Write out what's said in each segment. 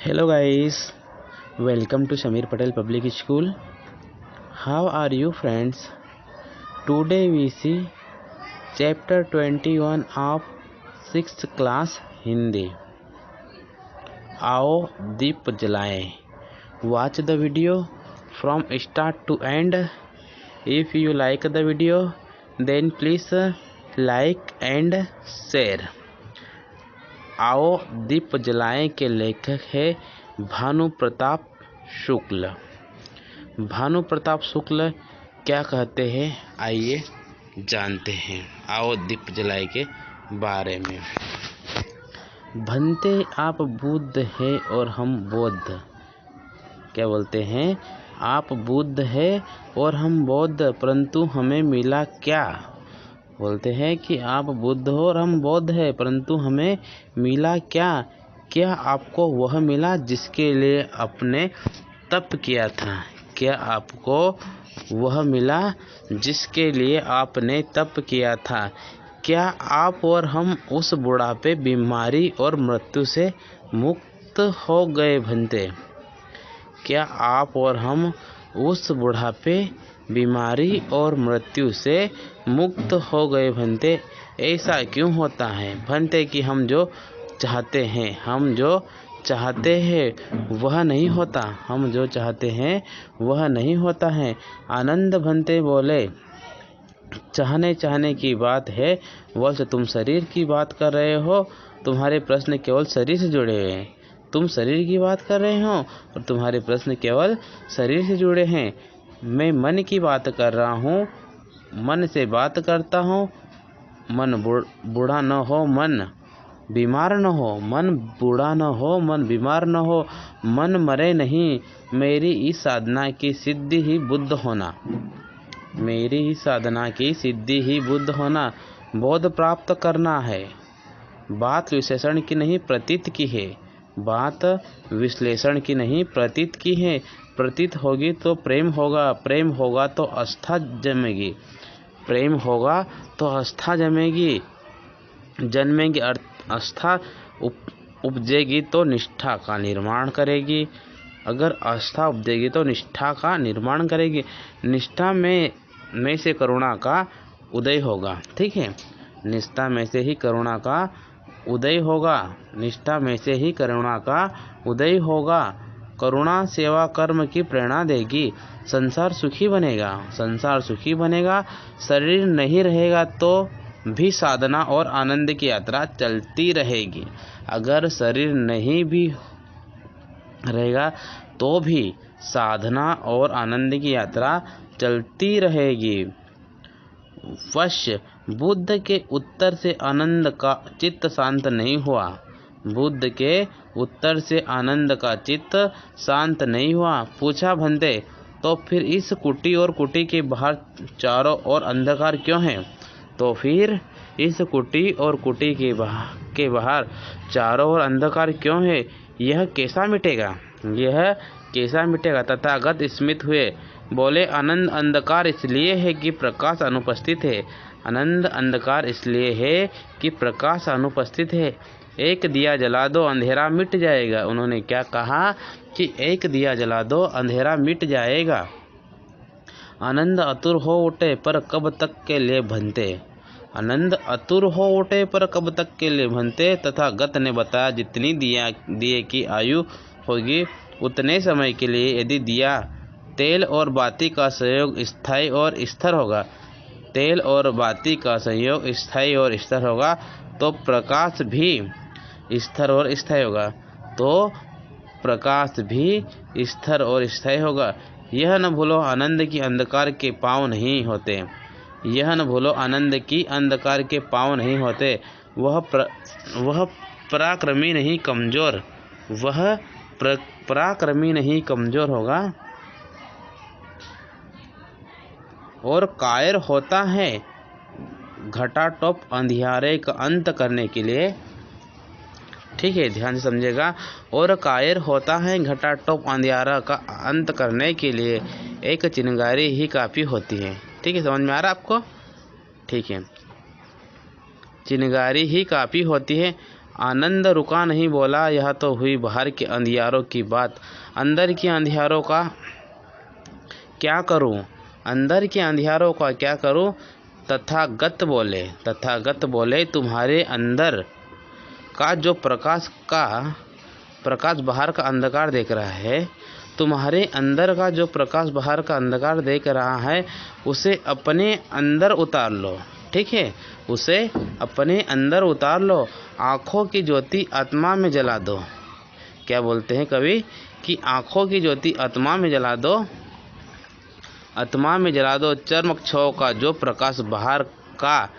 Hello guys, welcome to Samir Patel Public School. How are you friends? Today we see chapter 21 of 6th class Hindi. आओ दीप जलाएं. Watch the video from start to end. If you like the video, then please like and share. आओ दीप जलाएं के लेखक है भानु प्रताप शुक्ल। भानु प्रताप शुक्ल क्या कहते हैं, आइए जानते हैं। आओ दीप जलाएं के बारे में। भंते आप बुद्ध है और हम बौद्ध। क्या बोलते हैं, आप बुद्ध है और हम बौद्ध, परंतु हमें मिला क्या। बोलते हैं कि आप बुद्ध हो और हम बौद्ध है, परंतु हमें मिला क्या। क्या आपको वह मिला जिसके लिए आपने तप किया था। क्या आपको वह मिला जिसके लिए आपने तप किया था। क्या आप और हम उस बुढ़ापे, बीमारी और मृत्यु से मुक्त हो गए भंते। क्या आप और हम उस बुढ़ापे, बीमारी और मृत्यु से मुक्त हो गए भंते। ऐसा क्यों होता है भंते कि हम जो चाहते हैं वह नहीं होता। हम जो चाहते हैं वह नहीं होता है। आनंद भंते बोले, चाहने की बात है। वत्स तुम शरीर की बात कर रहे हो। तुम्हारे प्रश्न केवल शरीर से जुड़े हुए हैं। तुम शरीर की बात कर रहे हो और तुम्हारे प्रश्न केवल शरीर से जुड़े हैं। मैं मन की बात कर रहा हूँ, मन से बात करता हूँ। मन बूढ़ा न हो, मन बीमार न हो। मन बूढ़ा न हो, मन बीमार न हो। मन मरे नहीं। मेरी इस साधना की सिद्धि ही बुद्ध होना। मेरी इस साधना की सिद्धि ही बुद्ध होना। बोध प्राप्त करना है। बात विशेषण की नहीं प्रतीत की है। बात विश्लेषण की नहीं प्रतीत की है। प्रतीत होगी तो प्रेम होगा, प्रेम होगा तो आस्था जमेगी, प्रेम होगा तो आस्था जमेगी, जन्मेगी। आस्था उपजेगी तो निष्ठा का निर्माण करेगी। अगर आस्था उपजेगी तो निष्ठा का निर्माण करेगी। निष्ठा में से करुणा का उदय होगा। ठीक है, निष्ठा में से ही करुणा का उदय होगा। निष्ठा में से ही करुणा का उदय होगा। करुणा सेवा कर्म की प्रेरणा देगी। संसार सुखी बनेगा। संसार सुखी बनेगा। शरीर नहीं रहेगा तो भी साधना और आनंद की यात्रा चलती रहेगी। अगर शरीर नहीं भी रहेगा तो भी साधना और आनंद की यात्रा चलती रहेगी। वश्य बुद्ध के उत्तर से आनंद का चित्त शांत नहीं हुआ। बुद्ध के उत्तर से आनंद का चित्त शांत नहीं हुआ। पूछा भंते, तो फिर इस कुटी और कुटी के बाहर चारों ओर अंधकार क्यों है। तो फिर इस कुटी और कुटी के बाहर चारों ओर अंधकार क्यों है। यह कैसा मिटेगा। यह कैसा मिटेगा। तथागत स्मित हुए, बोले, आनंद अंधकार इसलिए है कि प्रकाश अनुपस्थित है। आनंद अंधकार इसलिए है कि प्रकाश अनुपस्थित है। एक दिया जला दो, अंधेरा मिट जाएगा। उन्होंने क्या कहा कि एक दिया जला दो, अंधेरा मिट जाएगा। आनंद अतुर हो उठे पर कब तक के लिए भंते। आनंद अतुर हो उठे पर कब तक के लिए भंते। तथा गत ने बताया, जितनी दिए की आयु होगी उतने समय के लिए यदि दिया तेल और बाती का संयोग स्थायी और स्थिर होगा, तेल और बाती का संयोग स्थायी और स्थिर होगा, तो प्रकाश भी स्थिर और स्थायी होगा। तो प्रकाश भी स्थिर और स्थायी होगा। यह न भूलो आनंद की अंधकार के पाँव नहीं होते। यह न भूलो आनंद की अंधकार के पाँव नहीं होते। वह पराक्रमी नहीं कमजोर। वह पराक्रमी नहीं कमजोर होगा और कायर होता है घटाटोप अंधियारे का अंत करने के लिए। ठीक है, ध्यान से समझेगा। और कायर होता है घटाटोप अंधियारा का अंत करने के लिए एक चिंगारी ही काफ़ी होती है। ठीक है, समझ में आ रहा आपको। ठीक है, चिंगारी ही काफ़ी होती है। आनंद रुका नहीं, बोला यह तो हुई बाहर के अंधियारों की बात, अंदर के अंधियारों का क्या करूं, अंदर के अंधियारों का क्या करूं। तथागत बोले तुम्हारे अंदर का जो प्रकाश बाहर का अंधकार देख रहा है, तुम्हारे अंदर का जो प्रकाश बाहर का अंधकार देख रहा है, उसे अपने अंदर उतार लो। ठीक है, उसे अपने अंदर उतार लो। आँखों की ज्योति आत्मा में जला दो। क्या बोलते हैं कवि कि आँखों की ज्योति आत्मा में जला दो, आत्मा में जला दो। चर्मक्षोभ का जो प्रकाश बाहर का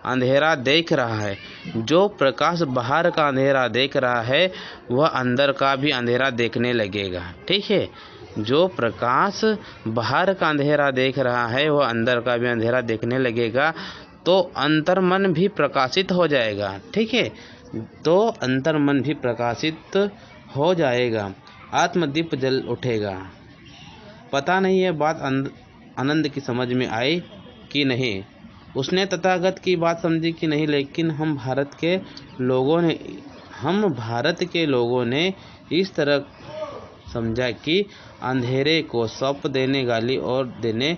अंधेरा देख रहा है, जो प्रकाश बाहर का अंधेरा देख रहा है, वह अंदर का भी अंधेरा देखने लगेगा। ठीक है, जो प्रकाश बाहर का अंधेरा देख रहा है, वह अंदर का भी अंधेरा देखने लगेगा, तो अंतर्मन भी प्रकाशित हो जाएगा। ठीक है, तो अंतर्मन भी प्रकाशित हो जाएगा, आत्मदीप जल उठेगा। पता नहीं ये बात आनंद की समझ में आई कि नहीं, उसने तथागत की बात समझी कि नहीं, लेकिन हम भारत के लोगों ने इस तरह समझा कि अंधेरे को सौंप देने, गाली और देने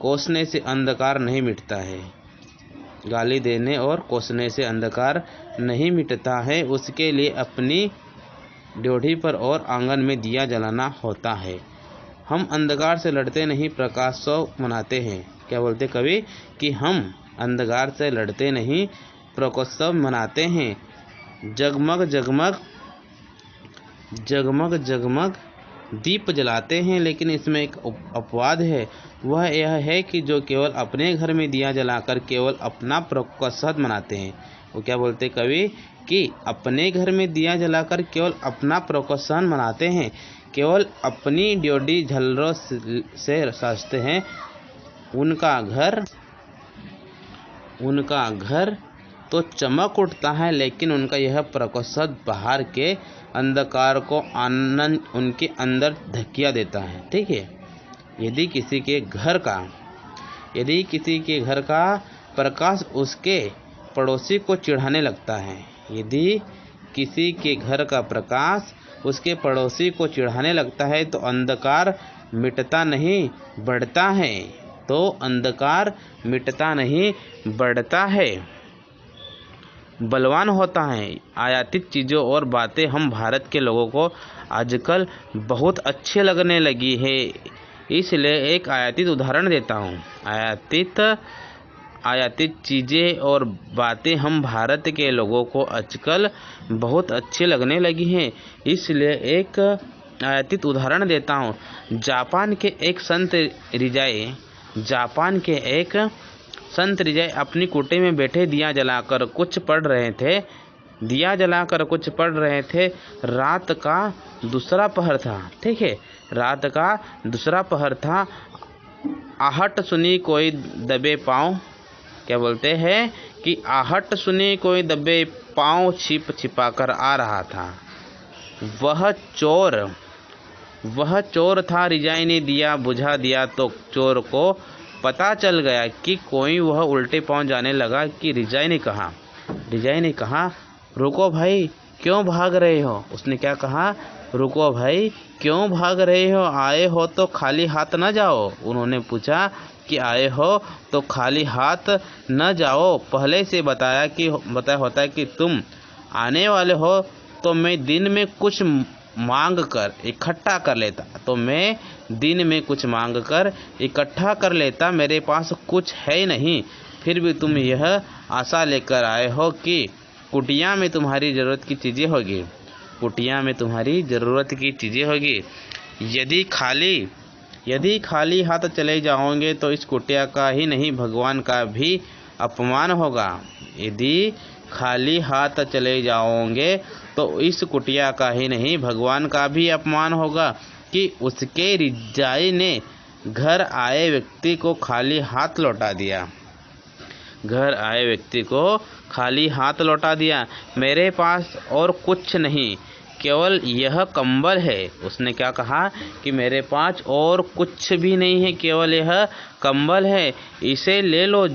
कोसने से अंधकार नहीं मिटता है। गाली देने और कोसने से अंधकार नहीं मिटता है, उसके लिए अपनी ड्योढ़ी पर और आंगन में दिया जलाना होता है। हम अंधकार से लड़ते नहीं, प्रकाशोत्सव मनाते हैं। क्या बोलते कवि कि हम अंधकार से लड़ते नहीं, प्रकाशोत्सव मनाते हैं। जगमग जगमग जगमग जगमग दीप जलाते हैं, लेकिन इसमें एक अपवाद है। वह यह है कि जो केवल अपने घर में दिया जलाकर केवल अपना प्रकाशोत्सव मनाते हैं। वो क्या बोलते कवि कि अपने घर में दिया जलाकर केवल अपना प्रकाशोत्सव मनाते हैं, केवल अपनी ड्योढ़ी झलरों से साजते हैं। उनका घर तो चमक उठता है, लेकिन उनका यह प्रकाशोत्सव बाहर के अंधकार को आनंद उनके अंदर धकिया देता है। ठीक है, यदि किसी के घर का प्रकाश उसके पड़ोसी को चिढ़ाने लगता है, यदि किसी के घर का प्रकाश उसके पड़ोसी को चिढ़ाने लगता है, तो अंधकार मिटता नहीं बढ़ता है, तो अंधकार मिटता नहीं बढ़ता है, बलवान होता है। आयातित चीज़ों और बातें हम भारत के लोगों को आजकल बहुत अच्छे लगने लगी है, इसलिए एक आयातित उदाहरण देता हूँ। आयातित चीज़ें और बातें हम भारत के लोगों को आजकल बहुत अच्छे लगने लगी हैं, इसलिए एक आयातित उदाहरण देता हूँ। जापान के एक संत रिजाई अपनी कुटी में बैठे दिया जलाकर कुछ पढ़ रहे थे। रात का दूसरा पहर था। ठीक है, रात का दूसरा पहर था। आहट सुनी कोई दबे पाँव। क्या बोलते हैं कि आहट सुनी कोई दबे पाँव छिप छिपा कर आ रहा था। वह चोर था। रिजाई ने दिया बुझा दिया तो चोर को पता चल गया कि कोई वह उल्टे पाँव जाने लगा कि रिजाई ने कहा रुको भाई क्यों भाग रहे हो। उसने क्या कहा, रुको भाई क्यों भाग रहे हो, आए हो तो खाली हाथ न जाओ। उन्होंने पूछा कि आए हो तो खाली हाथ न जाओ, पहले से बताया होता कि तुम आने वाले हो तो मैं दिन में कुछ मांग कर इकट्ठा कर लेता। मेरे पास कुछ है नहीं, फिर भी तुम यह आशा लेकर आए हो कि कुटिया में तुम्हारी ज़रूरत की चीज़ें होगी। यदि खाली हाथ चले जाओगे तो इस कुटिया का ही नहीं भगवान का भी अपमान होगा। यदि खाली हाथ चले जाओगे तो इस कुटिया का ही नहीं भगवान का भी अपमान होगा कि उसके रिजाई ने घर आए व्यक्ति को खाली हाथ लौटा दिया। मेरे पास और कुछ नहीं, केवल यह कंबल है। उसने क्या कहा कि मेरे पास और कुछ भी नहीं है, केवल यह कंबल है, इसे ले लो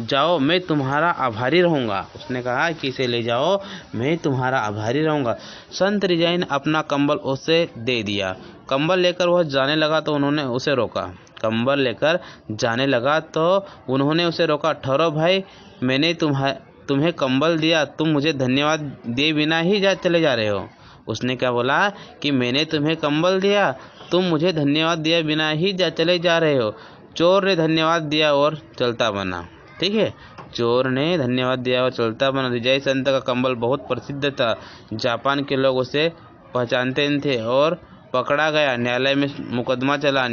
जाओ, मैं तुम्हारा आभारी रहूँगा। उसने कहा कि इसे ले जाओ, मैं तुम्हारा आभारी रहूँगा। संत रिजाई ने अपना कंबल उसे दे दिया। कंबल लेकर वह जाने लगा तो उन्होंने उसे रोका। कंबल लेकर जाने लगा तो उन्होंने उसे रोका। ठहरो भाई, मैंने तुम्हें कंबल दिया, तुम मुझे धन्यवाद दिए बिना ही चले जा रहे हो। उसने क्या बोला कि मैंने तुम्हें कंबल दिया, तुम मुझे धन्यवाद दिए बिना ही चले जा रहे हो। चोर ने धन्यवाद दिया और चलता बना। ठीक है, चोर ने धन्यवाद दिया और चलता बना। रिजाई संत का कंबल बहुत प्रसिद्ध था। जापान के लोग उसे पहचानते थे और पकड़ा गया। न्यायालय में मुकदमा चला।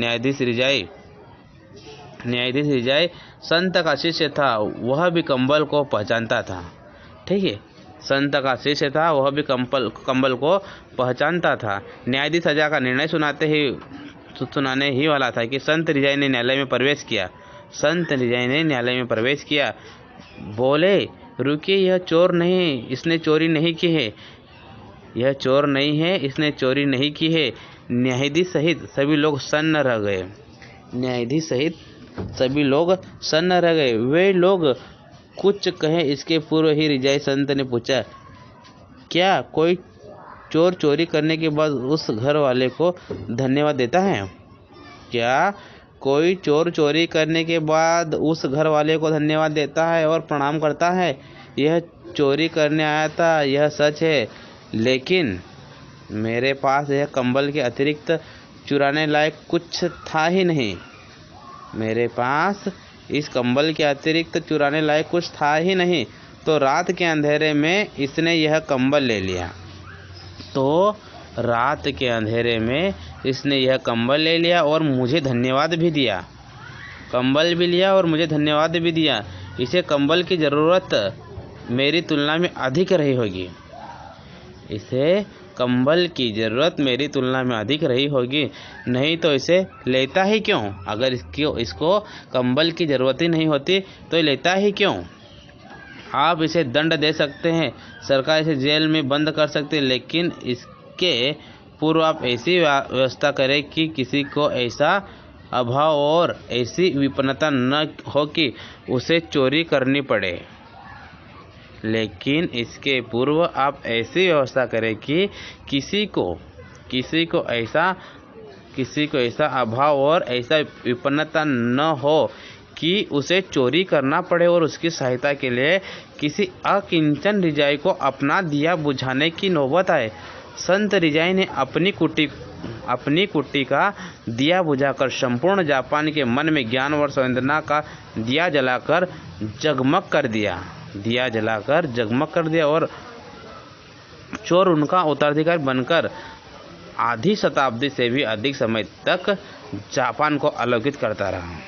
न्यायाधीश रिजाई संत का शिष्य था, वह भी कंबल को पहचानता था। ठीक है, संत का शिष्य था, वह भी कंबल को पहचानता था। न्यायाधीश सजा का निर्णय सुनाने ही वाला था कि संत रिजाई ने न्यायालय में प्रवेश किया। संत रिजाई ने न्यायालय में प्रवेश किया। बोले, रुकिए, यह चोर नहीं, इसने चोरी नहीं की है। यह चोर नहीं है, इसने चोरी नहीं की है। न्यायाधीश सहित सभी लोग सन्न रह गए। न्यायाधीश सहित सभी लोग सन्न रह गए। वे लोग कुछ कहे इसके पूर्व ही रिजाई संत ने पूछा, क्या कोई चोर चोरी करने के बाद उस घर वाले को धन्यवाद देता है? क्या कोई चोर चोरी करने के बाद उस घर वाले को धन्यवाद देता है और प्रणाम करता है? यह चोरी करने आया था, यह सच है, लेकिन मेरे पास यह कंबल के अतिरिक्त चुराने लायक कुछ था ही नहीं। मेरे पास इस कंबल के अतिरिक्त चुराने लायक कुछ था ही नहीं, तो रात के अंधेरे में इसने यह कंबल ले लिया। तो रात के अंधेरे में इसने यह कंबल ले लिया और मुझे धन्यवाद भी दिया। कंबल भी लिया और मुझे धन्यवाद भी दिया। इसे कंबल की ज़रूरत मेरी तुलना में अधिक रही होगी। इसे कंबल की ज़रूरत मेरी तुलना में अधिक रही होगी, नहीं तो इसे लेता ही क्यों? अगर इसको कंबल की ज़रूरत ही नहीं होती तो लेता ही क्यों? आप इसे दंड दे सकते हैं, सरकार इसे जेल में बंद कर सकती है, लेकिन इसके पूर्व आप ऐसी व्यवस्था करें कि किसी को ऐसा अभाव और ऐसी विपन्नता न हो कि उसे चोरी करनी पड़े। लेकिन इसके पूर्व आप ऐसी व्यवस्था करें कि किसी को ऐसा अभाव और ऐसा विपन्नता न हो कि उसे चोरी करना पड़े और उसकी सहायता के लिए किसी अकिंचन रिजाई को अपना दिया बुझाने की नौबत आए। संत रिजाई ने अपनी कुटी का दिया बुझाकर संपूर्ण जापान के मन में ज्ञान और संवेदना का दिया जलाकर जगमग कर दिया और चोर उनका उत्तराधिकारी बनकर आधी शताब्दी से भी अधिक समय तक जापान को आलोकित करता रहा।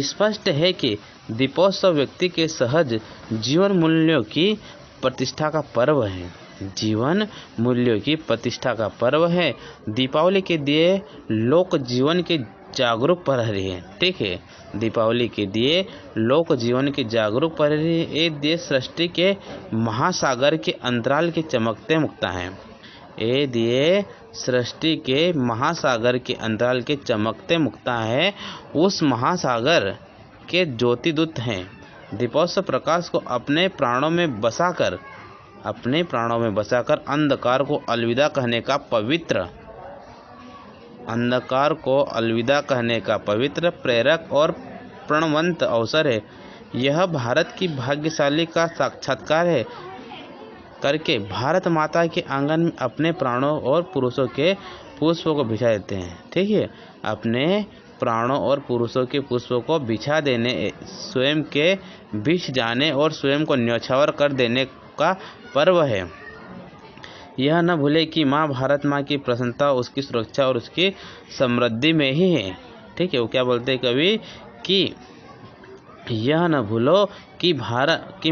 स्पष्ट है कि दीपोत्सव व्यक्ति के सहज जीवन मूल्यों की प्रतिष्ठा का पर्व है। जीवन मूल्यों की प्रतिष्ठा का पर्व है। दीपावली के दिए लोक जीवन के जागरूक प्रहरी है। ठीक है, दीपावली के दिए लोक जीवन के जागरूक प्रहरी। ये दिए सृष्टि के महासागर के अंतराल के चमकते मुक्ता हैं। ये दिए सृष्टि के महासागर के अंतराल के चमकते मुक्ता है। उस महासागर के ज्योतिदूत हैं। दीपोत्सव प्रकाश को अपने प्राणों में बसाकर अंधकार को अलविदा कहने का पवित्र प्रेरक और प्रणवंत अवसर है। यह भारत की भाग्यशाली का साक्षात्कार है करके भारत माता के आंगन में अपने प्राणों और पुरुषों के पुष्पों को बिछा देते हैं। ठीक है, अपने प्राणों और पुरुषों के पुष्पों को बिछा देने, स्वयं के बिछ जाने और स्वयं को न्यौछावर कर देने का पर्व है। यह न भूले कि माँ भारत माँ की प्रसन्नता, उसकी सुरक्षा और उसकी समृद्धि में ही है। ठीक है, वो क्या बोलते हैं कवि कि यह न भूलो कि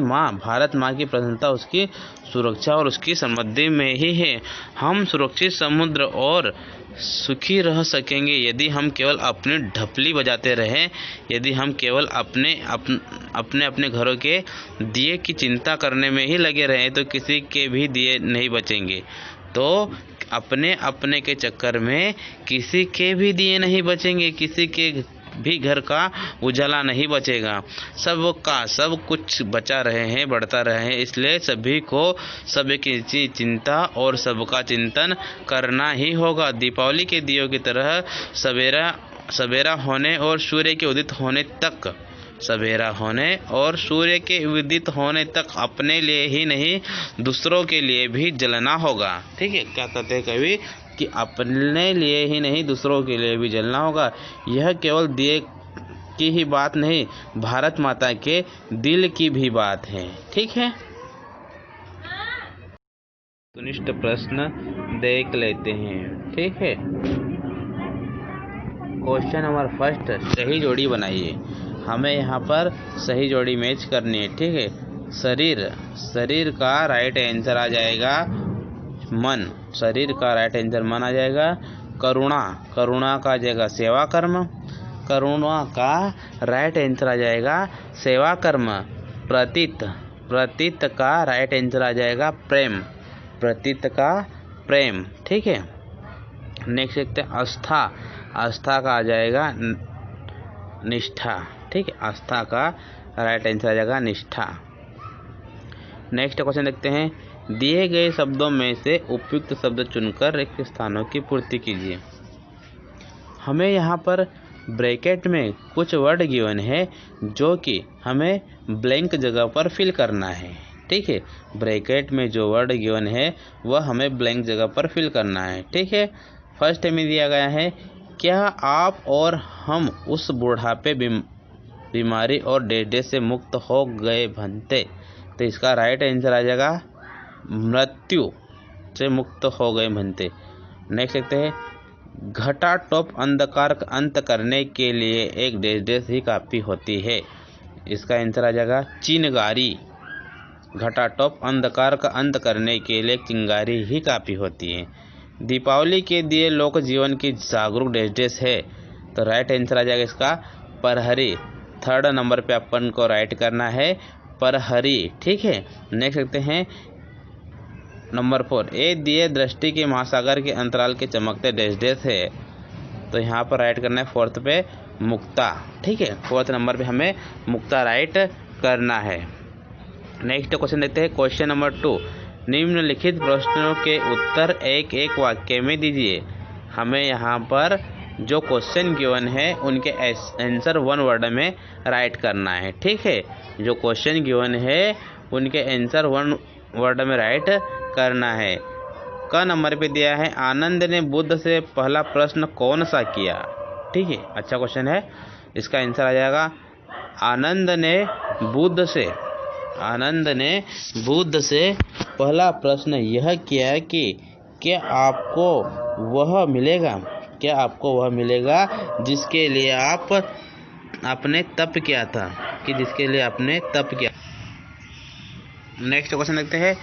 माँ भारत माँ की प्रसन्नता, उसकी सुरक्षा और उसकी समृद्धि में ही है। हम सुरक्षित समुद्र और सुखी रह सकेंगे यदि हम केवल अपनी ढपली बजाते रहें, यदि हम केवल अपने घरों के दिए की चिंता करने में ही लगे रहें तो किसी के भी दिए नहीं बचेंगे। तो अपने के चक्कर में किसी के भी दिए नहीं बचेंगे, किसी के भी घर का उजाला नहीं बचेगा। सब कुछ बचा रहे हैं, बढ़ता रहे हैं, इसलिए सभी को सबकी चिंता और सबका चिंतन करना ही होगा। दीपावली के दियों की तरह सवेरा होने और सूर्य के उदित होने तक अपने लिए ही नहीं दूसरों के लिए भी जलना होगा। ठीक है, क्या कहते हैं कवि कि अपने लिए ही नहीं दूसरों के लिए भी जलना होगा। यह केवल दिए की ही बात नहीं, भारत माता के दिल की भी बात है। ठीक है, सुनिश्चित प्रश्न देख लेते हैं। ठीक है, क्वेश्चन नंबर फर्स्ट, सही जोड़ी बनाइए। हमें यहाँ पर सही जोड़ी मैच करनी है। ठीक है, शरीर का राइट आंसर आ जाएगा मन, शरीर का राइट आंसर मन आ जाएगा। करुणा का जगह सेवा कर्म, करुणा का राइट आंसर आ जाएगा सेवा कर्म। प्रतीत का राइट आंसर आ जाएगा प्रेम, प्रतीत का प्रेम। ठीक है, नेक्स्ट देखते हैं आस्था का आ जाएगा निष्ठा। ठीक है, आस्था का राइट आंसर आ जाएगा निष्ठा। नेक्स्ट क्वेश्चन देखते हैं, दिए गए शब्दों में से उपयुक्त शब्द चुनकर रिक्त स्थानों की पूर्ति कीजिए। हमें यहाँ पर ब्रैकेट में कुछ वर्ड गिवन है जो कि हमें ब्लैंक जगह पर फिल करना है। ठीक है, ब्रैकेट में जो वर्ड गिवन है वह हमें ब्लैंक जगह पर फिल करना है। ठीक है, फर्स्ट में दिया गया है, क्या आप और हम उस बुढ़ापे बीमारी और डेडे से मुक्त हो गए भंते। तो इसका राइट आंसर आ जाएगा मृत्यु से मुक्त हो गए भंते। नेक्स्ट देखते हैं, घटा टॉप अंधकार का अंत करने के लिए एक डेश ही काफ़ी होती है। इसका आंसर आ जाएगा चिंगारी। घटा टॉप अंधकार का अंत करने के लिए चिंगारी ही काफ़ी होती है। दीपावली के दिए लोक जीवन की जागरूक डेश है। तो राइट आंसर आ जाएगा इसका परहरी। थर्ड नंबर पे अपन को राइट करना है परहरी। ठीक है, नेक्स्ट देखते हैं नंबर 4, ए दिए दृष्टि के महासागर के अंतराल के चमकते डेश है। तो यहाँ पर राइट करना है फोर्थ पे मुक्ता। ठीक है, फोर्थ नंबर पे हमें मुक्ता राइट करना है। नेक्स्ट क्वेश्चन देखते हैं, क्वेश्चन नंबर 2, निम्नलिखित प्रश्नों के उत्तर एक एक वाक्य में दीजिए। हमें यहाँ पर जो क्वेश्चन गिवन है उनके आंसर वन वर्ड में राइट करना है। ठीक है, जो क्वेश्चन गिवन है उनके आंसर वन वर्ड में राइट करना है। क नंबर पे दिया है, आनंद ने बुद्ध से पहला प्रश्न कौन सा किया। ठीक है, अच्छा क्वेश्चन है। इसका आंसर आ जाएगा आनंद ने बुद्ध से पहला प्रश्न यह किया कि क्या आपको वह मिलेगा जिसके लिए आपने तप किया था, कि जिसके लिए आपने तप किया। नेक्स्ट क्वेश्चन देखते हैं,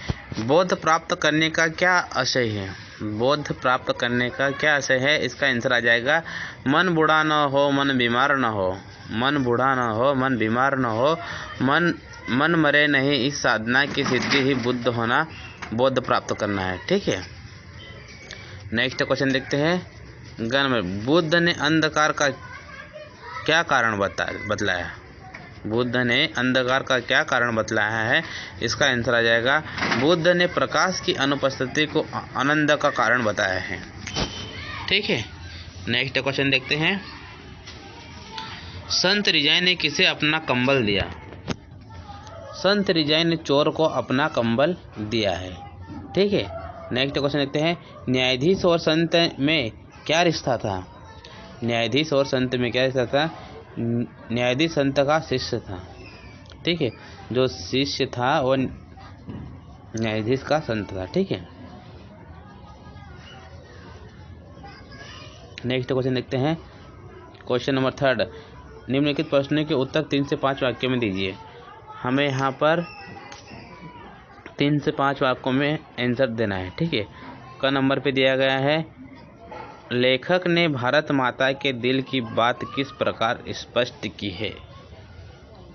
बोध प्राप्त करने का क्या आशय है। बोध प्राप्त करने का क्या आशय है। इसका आंसर आ जाएगा मन बूढ़ा न हो, मन बीमार न हो, मन बूढ़ा न हो, मन बीमार न हो, मन मरे नहीं, इस साधना की सिद्धि ही बुद्ध होना, बोध प्राप्त करना है। ठीक है, नेक्स्ट क्वेश्चन देखते हैं, गण में बुद्ध ने अंधकार का क्या कारण बतलाया। बुद्ध ने अंधकार का क्या कारण बतलाया है। इसका आंसर आ जाएगा बुद्ध ने प्रकाश की अनुपस्थिति को आनंद का कारण बताया है। ठीक है, नेक्स्ट क्वेश्चन देखते हैं, संत रिजाई ने किसे अपना कंबल दिया। संत रिजाई ने चोर को अपना कंबल दिया है। ठीक है, नेक्स्ट क्वेश्चन देखते हैं, न्यायाधीश और संत में क्या रिश्ता था। न्यायाधीश और संत में क्या रिश्ता था। न्यायाधीश संत का शिष्य था। ठीक है, जो शिष्य था वो न्यायाधीश का संत था। ठीक है, नेक्स्ट क्वेश्चन देखते हैं, क्वेश्चन नंबर 3, निम्नलिखित प्रश्नों के उत्तर 3 से 5 वाक्यों में दीजिए। हमें यहाँ पर 3 से 5 वाक्यों में आंसर देना है। ठीक है, का नंबर पे दिया गया है, लेखक ने भारत माता के दिल की बात किस प्रकार स्पष्ट की है।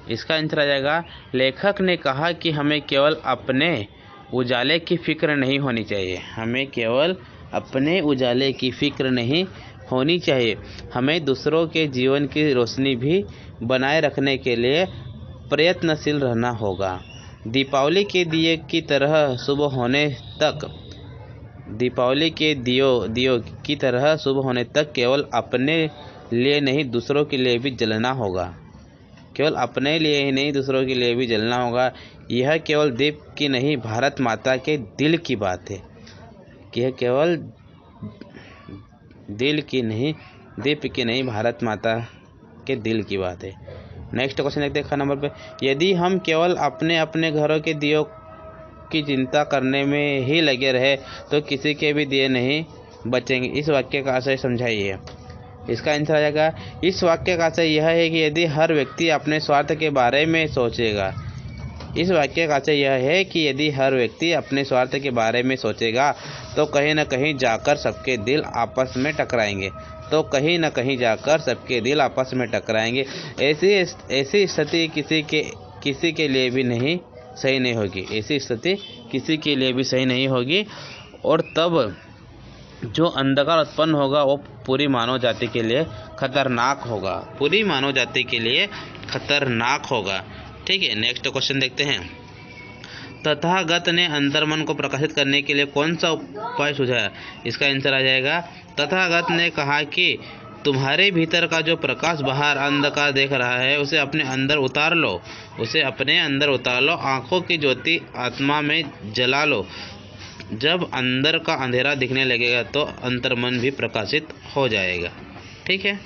इसका आंसर आ जाएगा, लेखक ने कहा कि हमें केवल अपने उजाले की फिक्र नहीं होनी चाहिए। हमें केवल अपने उजाले की फिक्र नहीं होनी चाहिए। हमें दूसरों के जीवन की रोशनी भी बनाए रखने के लिए प्रयत्नशील रहना होगा। दीपावली के दिए की तरह सुबह होने तक दीपावली के दियो की तरह शुभ होने तक केवल अपने लिए नहीं दूसरों के लिए भी जलना होगा। केवल अपने लिए ही नहीं दूसरों के लिए भी जलना होगा। यह केवल दीप की नहीं भारत माता के दिल की बात है। यह केवल दिल की नहीं दीप की नहीं भारत माता के दिल की बात है। नेक्स्ट क्वेश्चन देखते हैं नंबर पे। यदि हम केवल अपने अपने घरों के दियों की चिंता करने में ही लगे रहे तो किसी के भी दिए नहीं बचेंगे। इस वाक्य का आशय समझाइए। इसका आंसर आ जाएगा, इस वाक्य का आशय यह है कि यदि हर व्यक्ति अपने स्वार्थ के बारे में सोचेगा। इस वाक्य का आशय यह है कि यदि हर व्यक्ति अपने स्वार्थ के बारे में सोचेगा तो कहीं न कहीं जाकर सबके दिल आपस में टकराएंगे। ऐसी स्थिति किसी के लिए भी नहीं सही नहीं होगी। ऐसी स्थिति किसी के लिए भी सही नहीं होगी और तब जो अंधकार उत्पन्न होगा वो पूरी मानव जाति के लिए खतरनाक होगा। ठीक है, नेक्स्ट क्वेश्चन देखते हैं। तथागत ने अंतर्मन को प्रकाशित करने के लिए कौन सा उपाय सुझाया? इसका आंसर आ जाएगा, तथागत ने कहा कि तुम्हारे भीतर का जो प्रकाश बाहर अंधकार देख रहा है उसे अपने अंदर उतार लो। आंखों की ज्योति आत्मा में जला लो। जब अंदर का अंधेरा दिखने लगेगा तो अंतर्मन भी प्रकाशित हो जाएगा। ठीक है।